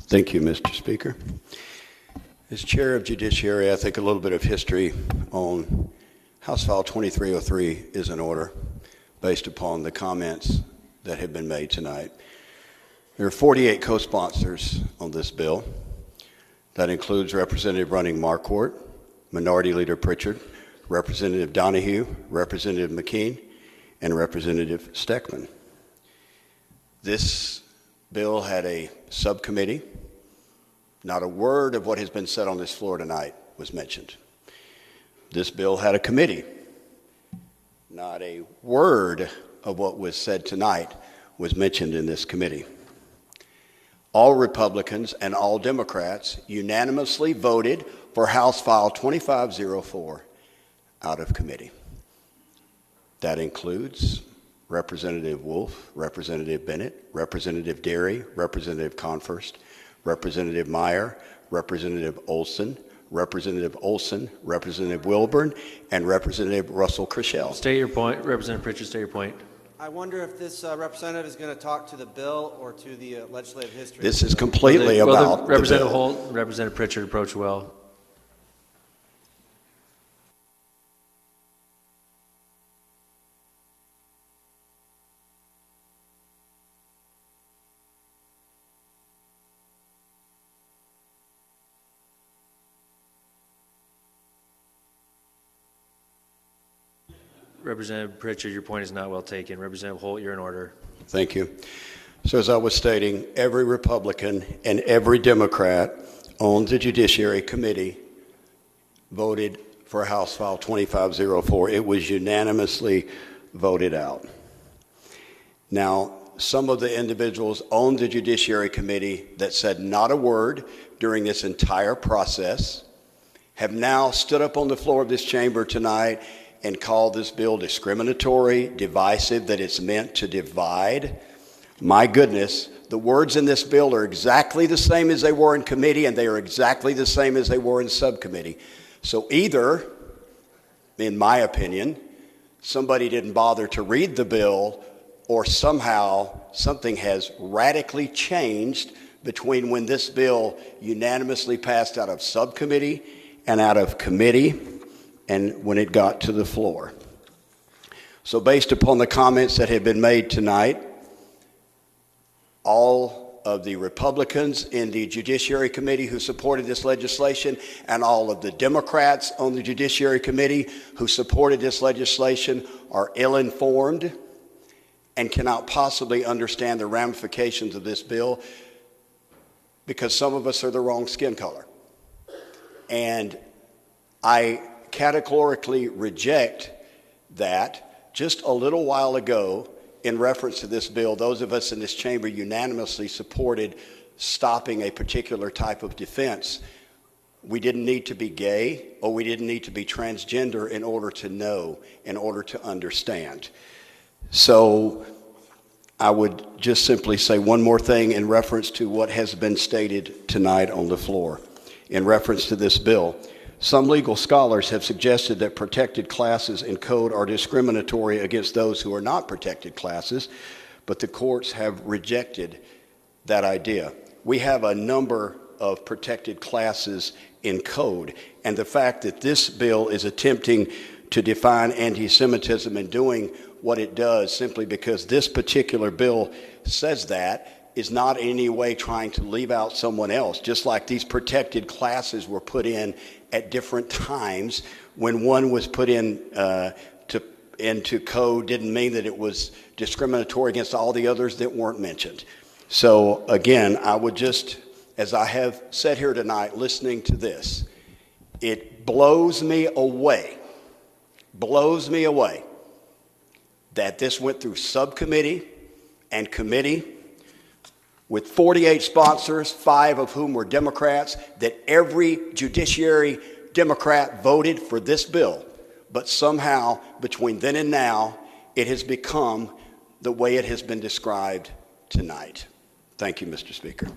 Thank you, Mr. Speaker. As Chair of Judiciary, I think a little bit of history on House File 2303 is in order based upon the comments that have been made tonight. There are 48 co-sponsors on this bill. That includes Representative Running Marquardt, Minority Leader Pritchard, Representative Donahue, Representative McKean, and Representative Steckman. This bill had a subcommittee. Not a word of what has been said on this floor tonight was mentioned. This bill had a committee. Not a word of what was said tonight was mentioned in this committee. All Republicans and all Democrats unanimously voted for House File 2504 out of committee. That includes Representative Wolf, Representative Bennett, Representative Derry, Representative Confirst, Representative Meyer, Representative Olson, Representative Wilburn, and Representative Russell Krischel. State your point. Representative Pritchard, state your point. I wonder if this representative is going to talk to the bill or to the legislative history. This is completely about the Representative bill. Holt, Representative Pritchard, approach well. Representative Pritchard, your point is not well taken. Representative Holt, you're in order. Thank you. So as I was stating, every Republican and every Democrat on the Judiciary Committee voted for House File 2504. It was unanimously voted out. Now, some of the individuals on the Judiciary Committee that said not a word during this entire process have now stood up on the floor of this chamber tonight and call this bill discriminatory, divisive, that it's meant to divide. My goodness, the words in this bill are exactly the same as they were in committee, and they are exactly the same as they were in subcommittee. So either, in my opinion, somebody didn't bother to read the bill, or somehow something has radically changed between when this bill unanimously passed out of subcommittee and out of committee and when it got to the floor. So based upon the comments that have been made tonight, all of the Republicans in the Judiciary Committee who supported this legislation and all of the Democrats on the Judiciary Committee who supported this legislation are ill-informed and cannot possibly understand the ramifications of this bill because some of us are the wrong skin color. And I categorically reject that. Just a little while ago, in reference to this bill, those of us in this chamber unanimously supported stopping a particular type of defense. We didn't need to be gay or we didn't need to be transgender in order to know, in order to understand. So I would just simply say one more thing in reference to what has been stated tonight on the floor in reference to this bill. Some legal scholars have suggested that protected classes in code are discriminatory against those who are not protected classes, but the courts have rejected that idea. We have a number of protected classes in code, and the fact that this bill is attempting to define anti-Semitism and doing what it does simply because this particular bill says that is not in any way trying to leave out someone else, just like these protected classes were put in at different times. When one was put in into code didn't mean that it was discriminatory against all the others that weren't mentioned. So again, I would just, as I have said here tonight, listening to this, it blows me away that this went through subcommittee and committee with 48 sponsors, 5 of whom were Democrats, that every judiciary Democrat voted for this bill. But somehow, between then and now, it has become the way it has been described tonight. Thank you, Mr. Speaker.